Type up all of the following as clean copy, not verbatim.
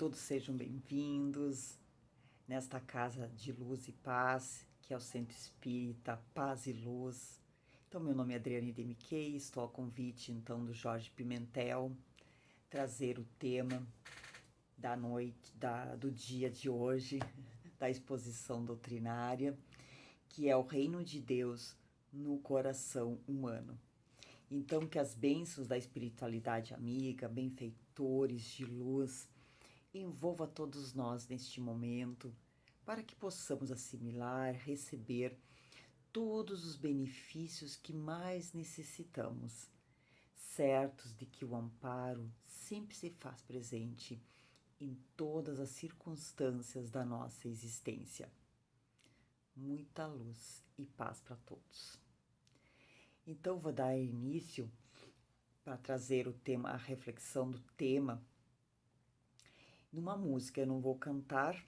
Todos sejam bem-vindos nesta casa de luz e paz, que é o Centro Espírita Paz e Luz. Então, meu nome é Adriane Demiquei, estou a convite, então, do Jorge Pimentel, trazer o tema da noite, do dia de hoje, da exposição doutrinária, que é o Reino de Deus no coração humano. Então, que as bênçãos da espiritualidade amiga, benfeitores de luz, envolva todos nós neste momento, para que possamos assimilar, receber todos os benefícios que mais necessitamos, certos de que o amparo sempre se faz presente em todas as circunstâncias da nossa existência. Muita luz e paz para todos. Então, vou dar início para trazer o tema, a reflexão do tema, numa música. Eu não vou cantar,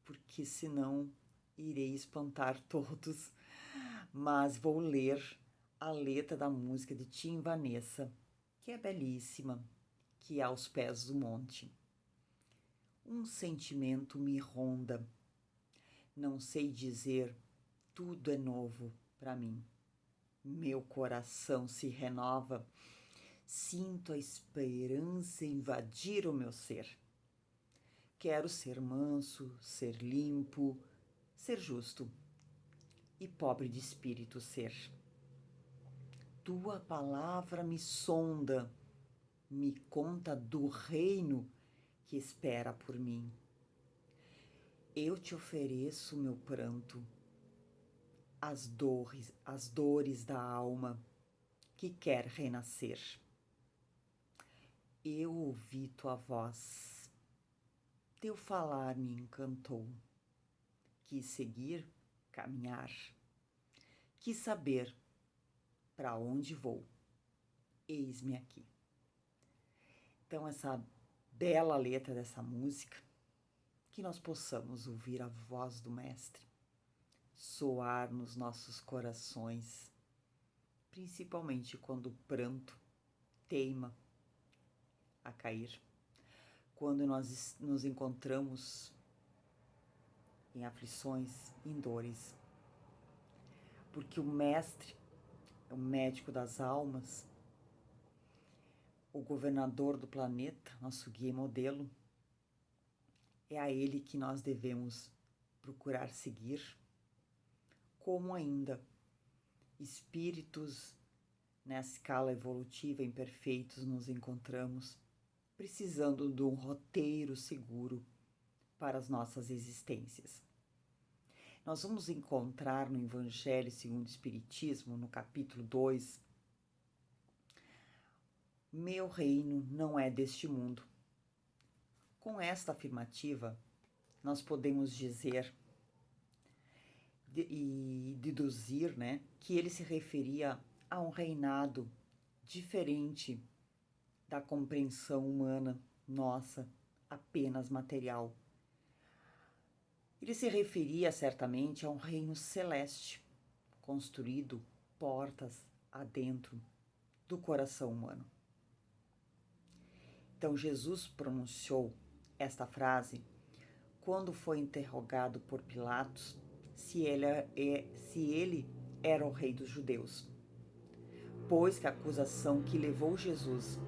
porque senão irei espantar todos, mas vou ler a letra da música de Tim Vanessa, que é belíssima, que é Aos Pés do Monte. Um sentimento me ronda, não sei dizer, tudo é novo para mim. Meu coração se renova, sinto a esperança invadir o meu ser. Quero ser manso, ser limpo, ser justo e pobre de espírito ser. Tua palavra me sonda, me conta do reino que espera por mim. Eu te ofereço meu pranto, as dores da alma que quer renascer. Eu ouvi tua voz, teu falar me encantou. Quis seguir, caminhar, quis saber para onde vou. Eis-me aqui. Então, essa bela letra dessa música, que nós possamos ouvir a voz do Mestre soar nos nossos corações, principalmente quando o pranto teima a cair, quando nós nos encontramos em aflições, em dores, porque o Mestre é o médico das almas, o governador do planeta, nosso guia e modelo. É a ele que nós devemos procurar seguir, como ainda espíritos nessa escala evolutiva imperfeitos nos encontramos, precisando de um roteiro seguro para as nossas existências. Nós vamos encontrar no Evangelho segundo o Espiritismo, no capítulo 2, meu reino não é deste mundo. Com esta afirmativa, nós podemos dizer e deduzir, né, que ele se referia a um reinado diferente da compreensão humana nossa, apenas material. Ele se referia certamente a um reino celeste, construído portas adentro do coração humano. Então Jesus pronunciou esta frase quando foi interrogado por Pilatos se ele era o rei dos judeus, pois que a acusação que levou Jesus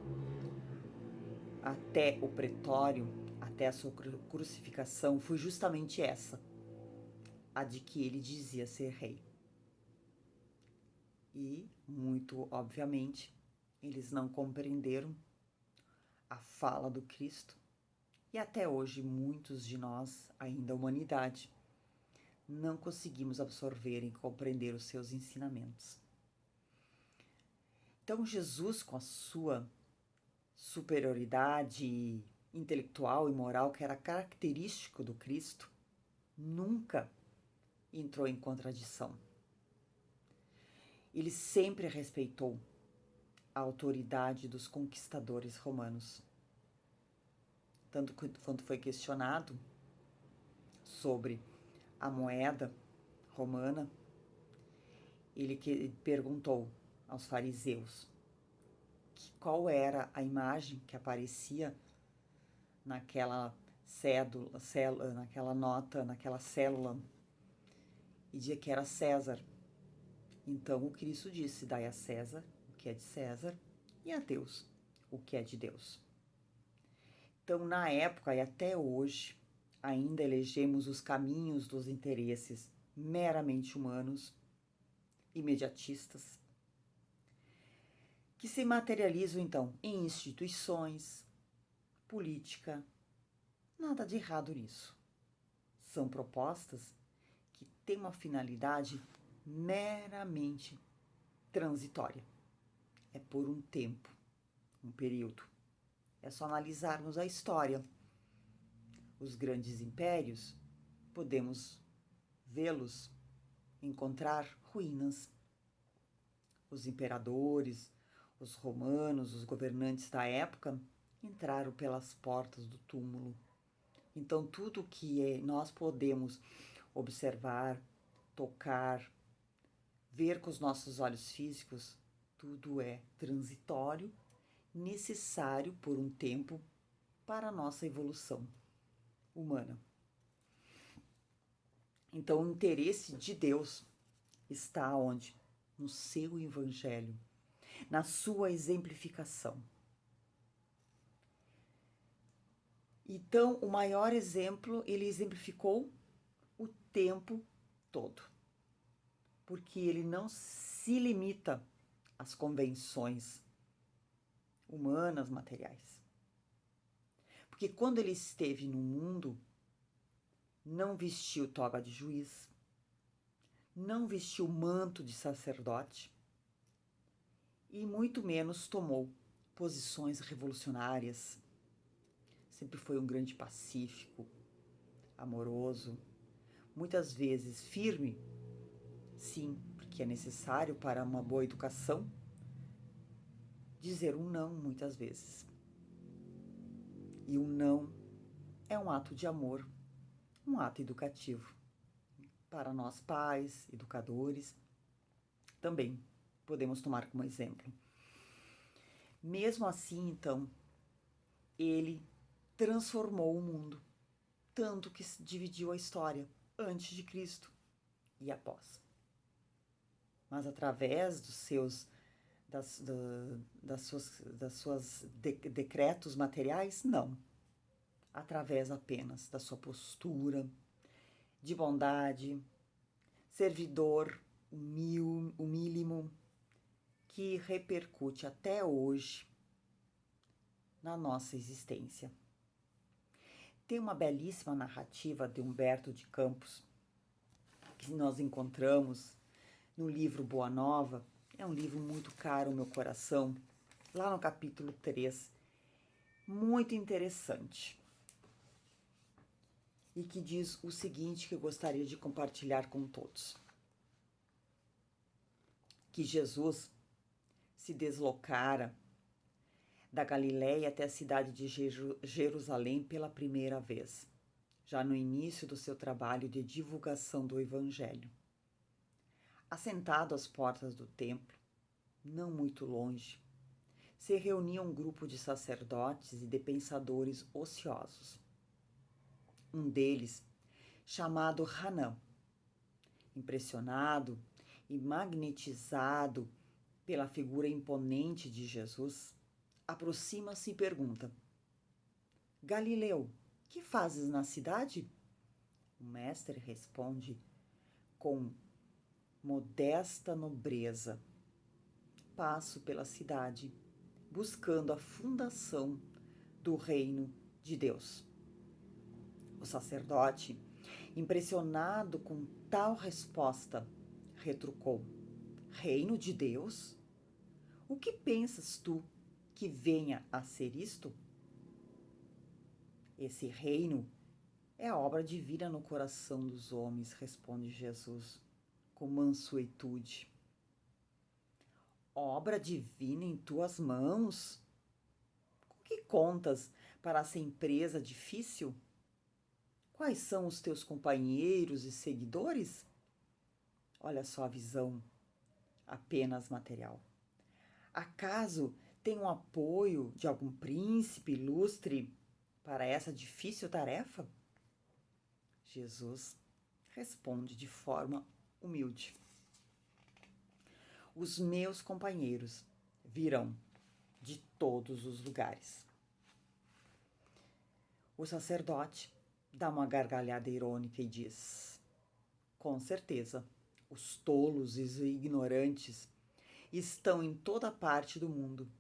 até o pretório, até a sua crucificação, foi justamente essa, a de que ele dizia ser rei. E, muito obviamente, eles não compreenderam a fala do Cristo, e até hoje muitos de nós, ainda a humanidade, não conseguimos absorver e compreender os seus ensinamentos. Então Jesus, com a sua superioridade intelectual e moral, que era característico do Cristo, nunca entrou em contradição. Ele sempre respeitou a autoridade dos conquistadores romanos. Tanto quanto foi questionado sobre a moeda romana, ele perguntou aos fariseus qual era a imagem que aparecia naquela naquela nota, naquela célula, e dizia que era César. Então o Cristo disse: dai a César o que é de César e a Deus o que é de Deus. Então, na época e até hoje, ainda elegemos os caminhos dos interesses meramente humanos, imediatistas, que se materializam, então, em instituições, política. Nada de errado nisso. São propostas que têm uma finalidade meramente transitória. É por um tempo, um período. É só analisarmos a história. Os grandes impérios, podemos vê-los, encontrar ruínas. Os imperadores, os romanos, os governantes da época entraram pelas portas do túmulo. Então, tudo que nós podemos observar, tocar, ver com os nossos olhos físicos, tudo é transitório, necessário por um tempo para a nossa evolução humana. Então, o interesse de Deus está onde? No seu evangelho, na sua exemplificação. Então, o maior exemplo, ele exemplificou o tempo todo, porque ele não se limita às convenções humanas, materiais. Porque quando ele esteve no mundo, não vestiu toga de juiz, não vestiu manto de sacerdote e muito menos tomou posições revolucionárias. Sempre foi um grande pacífico, amoroso, muitas vezes firme, sim, porque é necessário para uma boa educação dizer um não muitas vezes. E um não é um ato de amor, um ato educativo. Para nós pais, educadores, também podemos tomar como exemplo. Mesmo assim, então, ele transformou o mundo, tanto que dividiu a história antes de Cristo e após. Mas através dos seus decretos materiais, não. Através apenas da sua postura de bondade, servidor, humílimo, que repercute até hoje na nossa existência. Tem uma belíssima narrativa de Humberto de Campos, que nós encontramos no livro Boa Nova. É um livro muito caro ao meu coração, lá no capítulo 3, muito interessante. E que diz o seguinte, que eu gostaria de compartilhar com todos. Que Jesus se deslocara da Galiléia até a cidade de Jerusalém pela primeira vez, já no início do seu trabalho de divulgação do Evangelho. Assentado às portas do templo, não muito longe, se reunia um grupo de sacerdotes e de pensadores ociosos. Um deles, chamado Hanã, impressionado e magnetizado pela figura imponente de Jesus, aproxima-se e pergunta: Galileu, que fazes na cidade? O mestre responde com modesta nobreza: passo pela cidade, buscando a fundação do reino de Deus. O sacerdote, impressionado com tal resposta, retrucou: reino de Deus? O que pensas tu que venha a ser isto? Esse reino é a obra divina no coração dos homens, responde Jesus, com mansuetude. Obra divina em tuas mãos? Com que contas para essa empresa difícil? Quais são os teus companheiros e seguidores? Olha só a visão apenas material. Acaso tem um apoio de algum príncipe ilustre para essa difícil tarefa? Jesus responde de forma humilde: os meus companheiros virão de todos os lugares. O sacerdote dá uma gargalhada irônica e diz: com certeza, os tolos e os ignorantes estão em toda parte do mundo.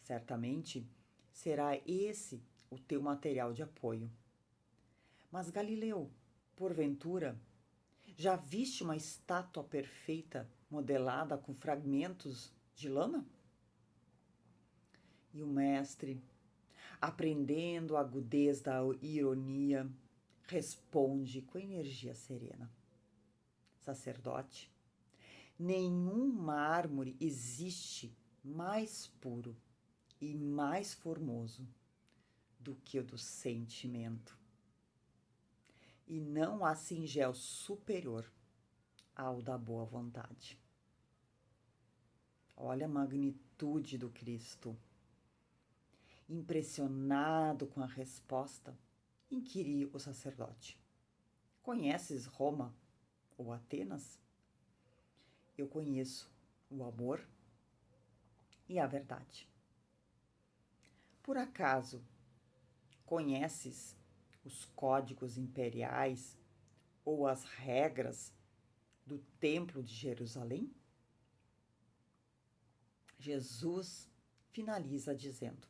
Certamente será esse o teu material de apoio. Mas Galileu, porventura, já viste uma estátua perfeita modelada com fragmentos de lama? E o mestre, aprendendo a agudez da ironia, responde com energia serena: sacerdote, nenhum mármore existe mais puro e mais formoso do que o do sentimento. E não há singel superior ao da boa vontade. Olha a magnitude do Cristo. Impressionado com a resposta, inquiriu o sacerdote: conheces Roma ou Atenas? Eu conheço o amor e a verdade. Por acaso conheces os códigos imperiais ou as regras do Templo de Jerusalém? Jesus finaliza dizendo: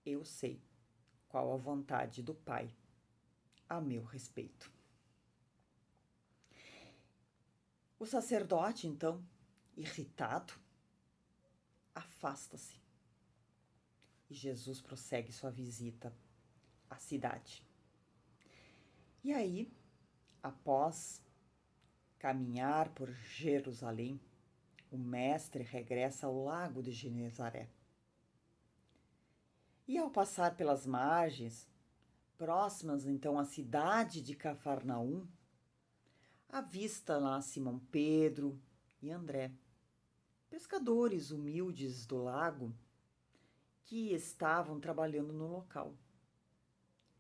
eu sei qual a vontade do Pai a meu respeito. O sacerdote, então, irritado, afasta-se e Jesus prossegue sua visita à cidade. E aí, após caminhar por Jerusalém, o mestre regressa ao lago de Genezaré. E ao passar pelas margens, próximas então à cidade de Cafarnaum, avista lá Simão Pedro e André, pescadores humildes do lago que estavam trabalhando no local.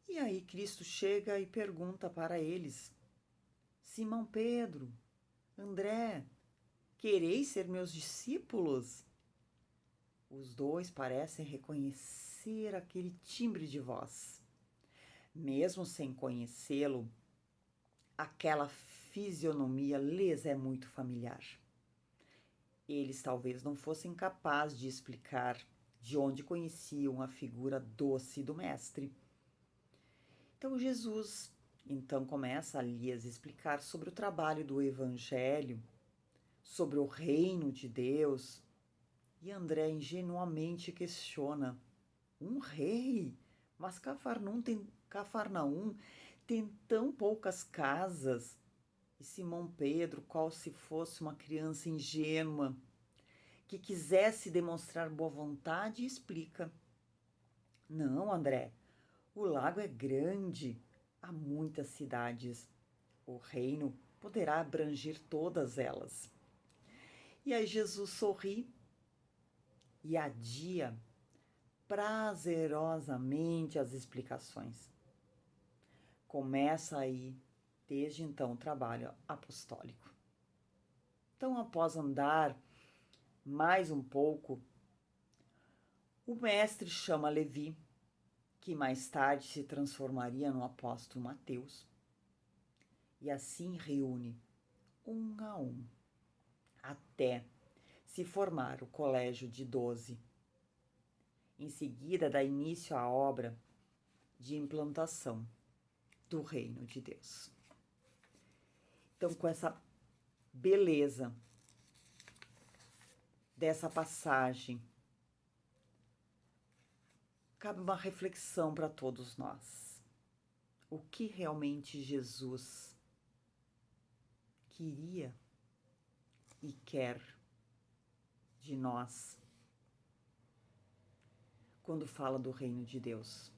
E aí Cristo chega e pergunta para eles: Simão Pedro, André, quereis ser meus discípulos? Os dois parecem reconhecer aquele timbre de voz. Mesmo sem conhecê-lo, aquela fisionomia lhes é muito familiar. Eles talvez não fossem capazes de explicar de onde conheciam a figura doce do mestre. Então Jesus começa a lhes explicar sobre o trabalho do Evangelho, sobre o reino de Deus. E André ingenuamente questiona: um rei? Mas Cafarnaum tem tão poucas casas. E Simão Pedro, qual se fosse uma criança ingênua, que quisesse demonstrar boa vontade, explica: não, André, o lago é grande, há muitas cidades. O reino poderá abranger todas elas. E aí Jesus sorri e adia prazerosamente as explicações. Começa aí, desde então, o trabalho apostólico. Então, após andar mais um pouco, o mestre chama Levi, que mais tarde se transformaria no apóstolo Mateus, e assim reúne um a um, até se formar o colégio de 12. Em seguida, dá início à obra de implantação do reino de Deus. Então, com essa beleza dessa passagem, cabe uma reflexão para todos nós. O que realmente Jesus queria e quer de nós quando fala do reino de Deus?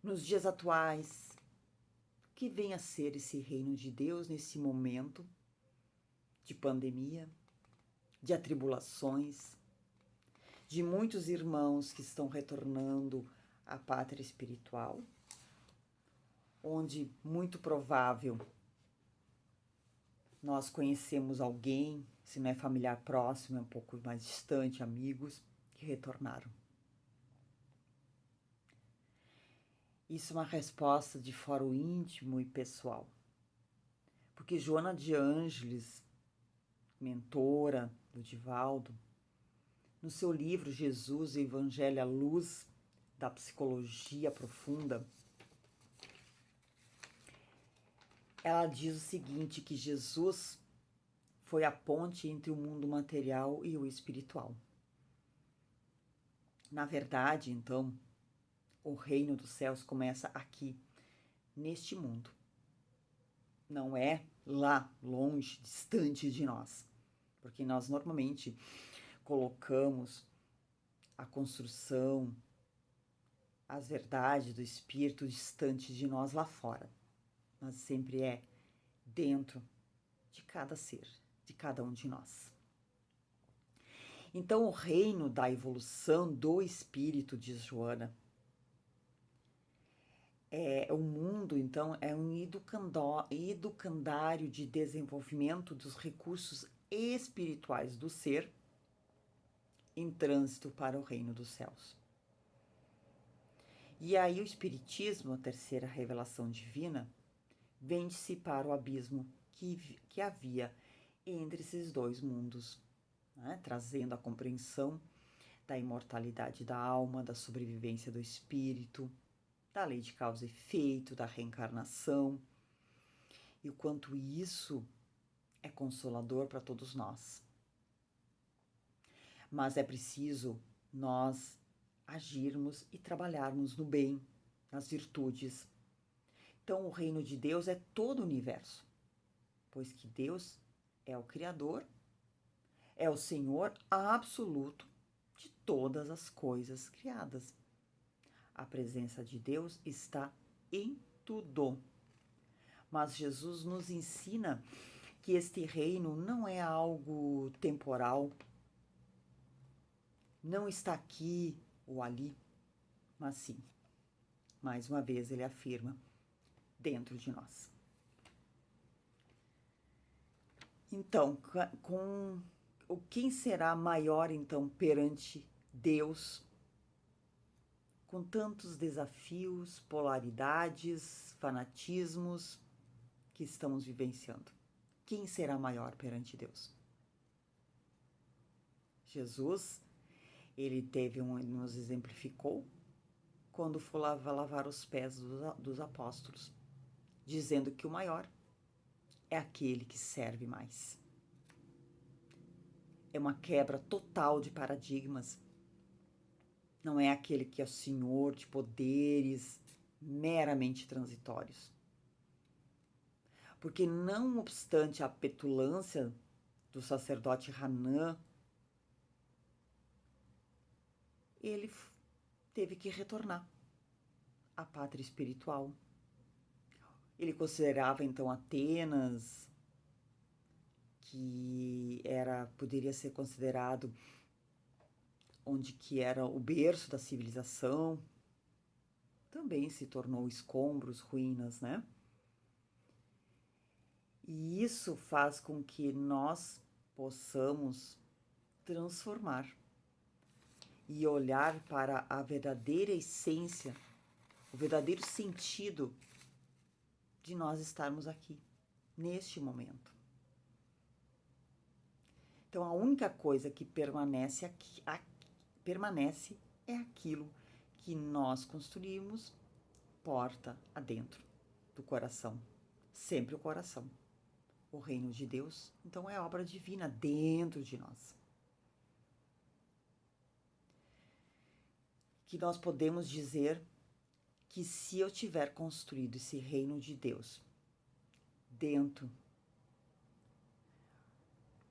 Nos dias atuais, o que vem a ser esse reino de Deus nesse momento de pandemia, de atribulações, de muitos irmãos que estão retornando à pátria espiritual, onde muito provável nós conhecemos alguém, se não é familiar próximo, é um pouco mais distante, amigos, que retornaram. Isso é uma resposta de foro íntimo e pessoal. Porque Joana de Ângeles, mentora do Divaldo, no seu livro Jesus, o Evangelho à Luz da Psicologia Profunda, ela diz o seguinte, que Jesus foi a ponte entre o mundo material e o espiritual. Na verdade, então, o reino dos céus começa aqui, neste mundo. Não é lá, longe, distante de nós. Porque nós normalmente colocamos a construção, as verdades do espírito distante de nós lá fora. Mas sempre é dentro de cada ser, de cada um de nós. Então, o reino da evolução do espírito, diz Joana, o mundo, então, é um educandário de desenvolvimento dos recursos espirituais do ser em trânsito para o reino dos céus. E aí o Espiritismo, a terceira revelação divina, vem dissipar o abismo que havia entre esses dois mundos, né? Trazendo a compreensão da imortalidade da alma, da sobrevivência do espírito, da lei de causa e efeito, da reencarnação, e o quanto isso é consolador para todos nós. Mas é preciso nós agirmos e trabalharmos no bem, nas virtudes. Então, o reino de Deus é todo o universo, pois que Deus é o Criador, é o Senhor absoluto de todas as coisas criadas. A presença de Deus está em tudo. Mas Jesus nos ensina que este reino não é algo temporal, não está aqui ou ali, mas sim, mais uma vez ele afirma, dentro de nós. Então, quem será maior então perante Deus, com tantos desafios, polaridades, fanatismos que estamos vivenciando? Quem será maior perante Deus? Jesus, ele nos exemplificou quando foi lavar os pés dos apóstolos, dizendo que o maior é aquele que serve mais. É uma quebra total de paradigmas. Não é aquele que é o senhor de poderes meramente transitórios. Porque não obstante a petulância do sacerdote Hanan, ele teve que retornar à pátria espiritual. Ele considerava então Atenas, que poderia ser considerado onde que era o berço da civilização, também se tornou escombros, ruínas, né? E isso faz com que nós possamos transformar e olhar para a verdadeira essência, o verdadeiro sentido de nós estarmos aqui, neste momento. Então, a única coisa que permanece é aquilo que nós construímos porta adentro do coração, sempre o coração. O reino de Deus, então, é obra divina dentro de nós. Que nós podemos dizer que se eu tiver construído esse reino de Deus dentro,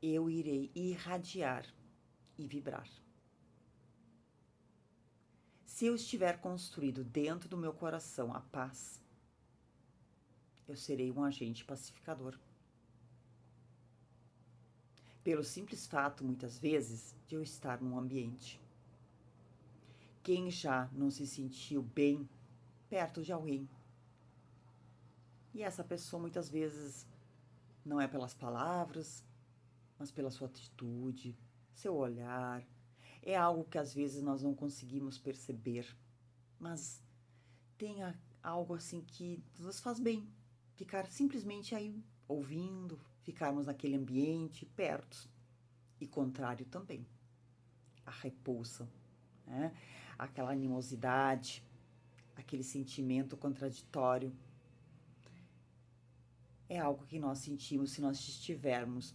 eu irei irradiar e vibrar. Se eu estiver construído dentro do meu coração a paz, eu serei um agente pacificador. Pelo simples fato, muitas vezes, de eu estar num ambiente Quem já não se sentiu bem perto de alguém? E essa pessoa muitas vezes não é pelas palavras, mas pela sua atitude, seu olhar. É algo que às vezes nós não conseguimos perceber, mas tem algo assim que nos faz bem. Ficar simplesmente aí ouvindo, ficarmos naquele ambiente perto. E contrário também. A repulsa, né? Aquela animosidade, aquele sentimento contraditório. É algo que nós sentimos se nós estivermos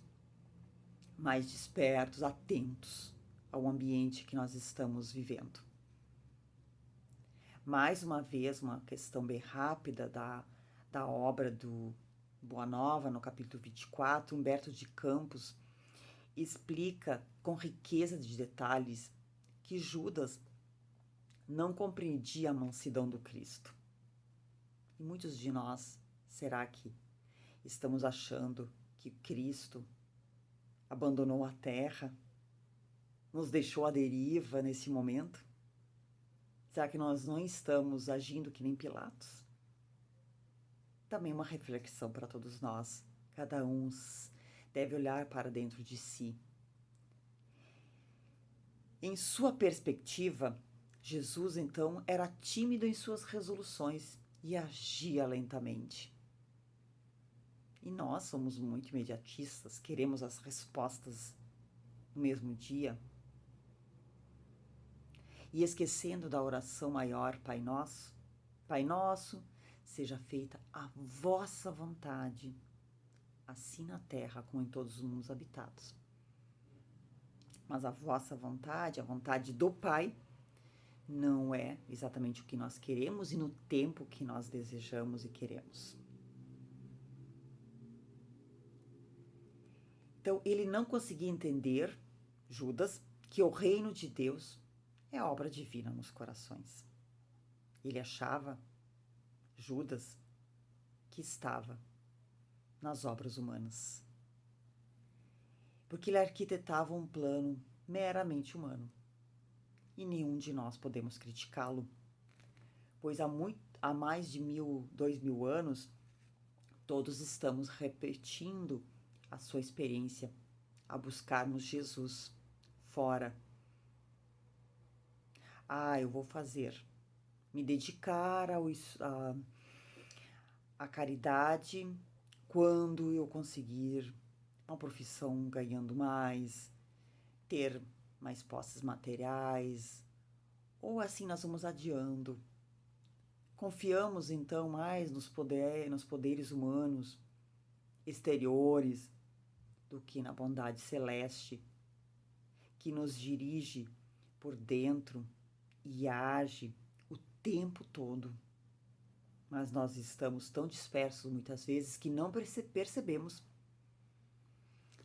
mais despertos, atentos ao ambiente que nós estamos vivendo. Mais uma vez, uma questão bem rápida da obra do Boa Nova, no capítulo 24, Humberto de Campos explica com riqueza de detalhes que Judas não compreendia a mansidão do Cristo. E muitos de nós, será que estamos achando que Cristo abandonou a terra, nos deixou à deriva nesse momento? Será que nós não estamos agindo que nem Pilatos? Também uma reflexão para todos nós. Cada um deve olhar para dentro de si. Em sua perspectiva, Jesus, então, era tímido em suas resoluções e agia lentamente. E nós somos muito imediatistas, queremos as respostas no mesmo dia. E esquecendo da oração maior, Pai Nosso, seja feita a vossa vontade, assim na terra como em todos os mundos habitados. Mas a vossa vontade, a vontade do Pai, não é exatamente o que nós queremos e no tempo que nós desejamos e queremos. Então, ele não conseguia entender, Judas, que o reino de Deus é obra divina nos corações. Ele achava, Judas, que estava nas obras humanas. Porque ele arquitetava um plano meramente humano. E nenhum de nós podemos criticá-lo, pois há mais de 2.000 anos, todos estamos repetindo a sua experiência a buscarmos Jesus fora. Eu vou me dedicar à caridade quando eu conseguir uma profissão ganhando mais, ter mais posses materiais, ou assim nós vamos adiando. Confiamos então mais nos poderes humanos exteriores do que na bondade celeste que nos dirige por dentro e age o tempo todo. Mas nós estamos tão dispersos muitas vezes que não percebemos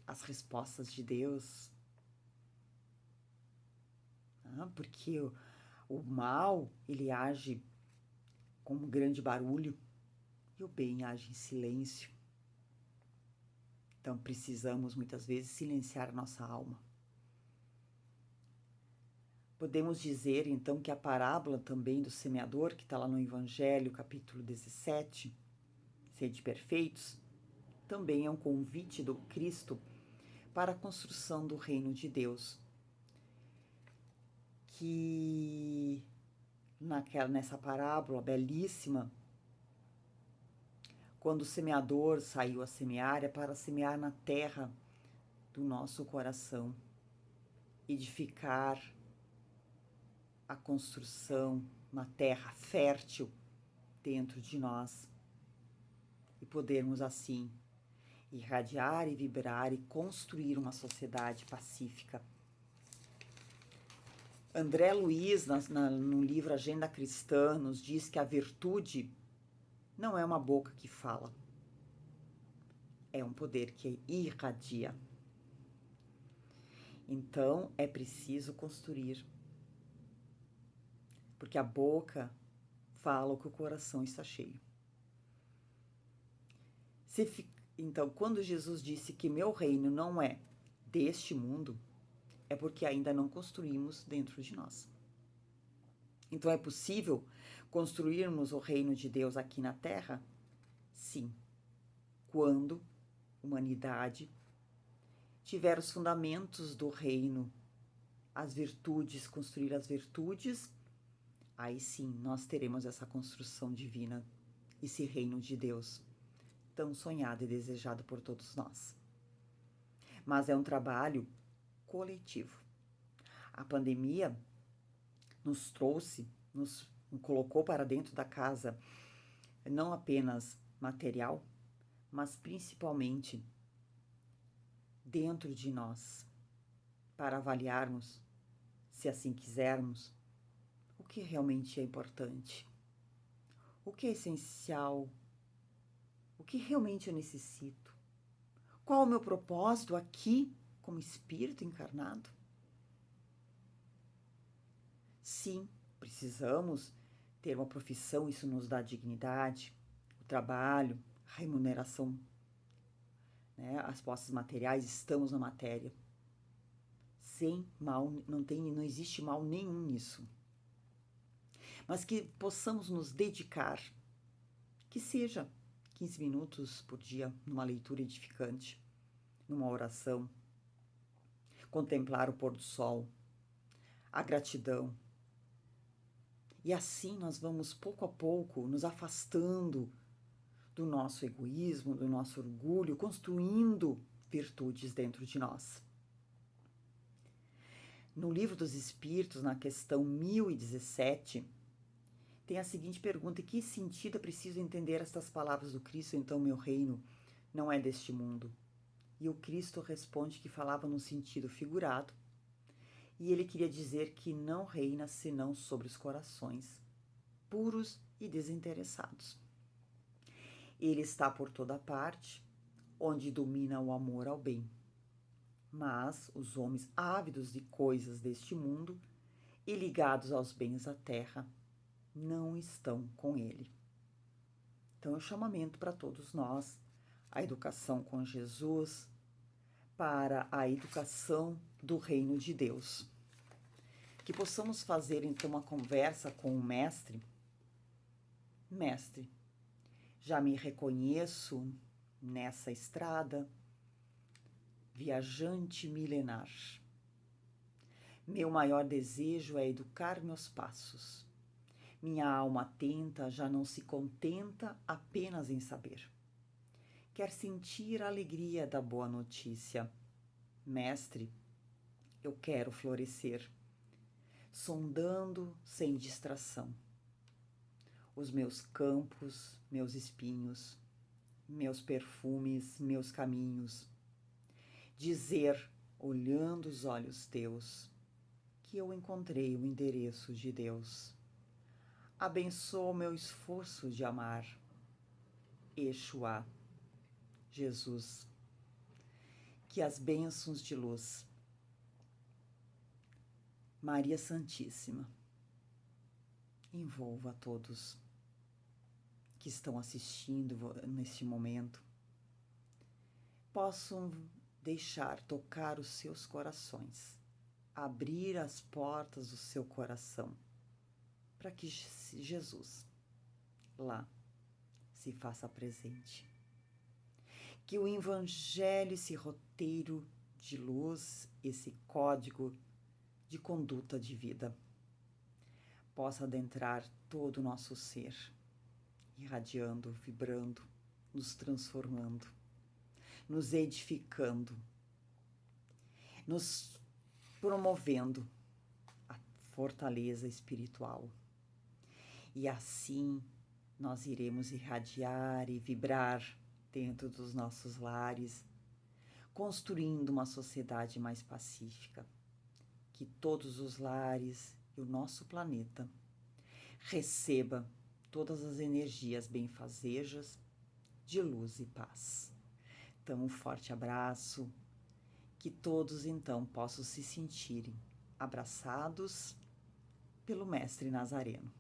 as respostas de Deus. Porque o mal, ele age com um grande barulho e o bem age em silêncio. Então precisamos muitas vezes silenciar a nossa alma. Podemos dizer então que a parábola também do semeador, que está lá no Evangelho, capítulo 17, Sede perfeitos, também é um convite do Cristo para a construção do reino de Deus. Que nessa parábola belíssima, quando o semeador saiu a semear, é para semear na terra do nosso coração, edificar a construção na terra fértil dentro de nós e podermos assim irradiar e vibrar e construir uma sociedade pacífica. André Luiz, no livro Agenda Cristã, nos diz que a virtude não é uma boca que fala, é um poder que irradia. Então, é preciso construir, porque a boca fala o que o coração está cheio. Então, quando Jesus disse que meu reino não é deste mundo, é porque ainda não construímos dentro de nós. Então é possível construirmos o reino de Deus aqui na Terra? Sim, quando a humanidade tiver os fundamentos do reino, as virtudes, construir as virtudes, aí sim nós teremos essa construção divina, esse reino de Deus, tão sonhado e desejado por todos nós. Mas é um trabalho coletivo. A pandemia nos trouxe, nos colocou para dentro da casa, não apenas material, mas principalmente dentro de nós, para avaliarmos, se assim quisermos, o que realmente é importante, o que é essencial, o que realmente eu necessito, qual o meu propósito aqui como espírito encarnado. Sim, precisamos ter uma profissão, isso nos dá dignidade, o trabalho, a remuneração, né, as posses materiais, estamos na matéria. Sem mal, não existe mal nenhum nisso. Mas que possamos nos dedicar, que seja 15 minutos por dia, numa leitura edificante, numa oração, contemplar o pôr do sol, a gratidão. E assim nós vamos pouco a pouco nos afastando do nosso egoísmo, do nosso orgulho, construindo virtudes dentro de nós. No Livro dos Espíritos, na questão 1017, tem a seguinte pergunta: em que sentido é preciso entender estas palavras do Cristo? Então meu reino não é deste mundo. E o Cristo responde que falava num sentido figurado, e ele queria dizer que não reina senão sobre os corações puros e desinteressados. Ele está por toda parte, onde domina o amor ao bem. Mas os homens ávidos de coisas deste mundo e ligados aos bens da terra não estão com ele. Então é um chamamento para todos nós, a educação com Jesus, para a educação do reino de Deus. Que possamos fazer então uma conversa com o Mestre. Mestre, já me reconheço nessa estrada, viajante milenar. Meu maior desejo é educar meus passos. Minha alma atenta já não se contenta apenas em saber. Quer sentir a alegria da boa notícia. Mestre, eu quero florescer, sondando sem distração os meus campos, meus espinhos, meus perfumes, meus caminhos. Dizer, olhando os olhos teus, que eu encontrei o endereço de Deus. Abençoa o meu esforço de amar. Exuá, Jesus. Que as bênçãos de luz, Maria Santíssima, envolva a todos que estão assistindo neste momento, possam deixar tocar os seus corações, abrir as portas do seu coração, para que Jesus lá se faça presente. Que o Evangelho, esse roteiro de luz, esse código de conduta de vida, possa adentrar todo o nosso ser, irradiando, vibrando, nos transformando, nos edificando, nos promovendo a fortaleza espiritual. E assim nós iremos irradiar e vibrar dentro dos nossos lares, construindo uma sociedade mais pacífica, que todos os lares e o nosso planeta receba todas as energias benfazejas de luz e paz. Então, um forte abraço, que todos então possam se sentirem abraçados pelo Mestre Nazareno.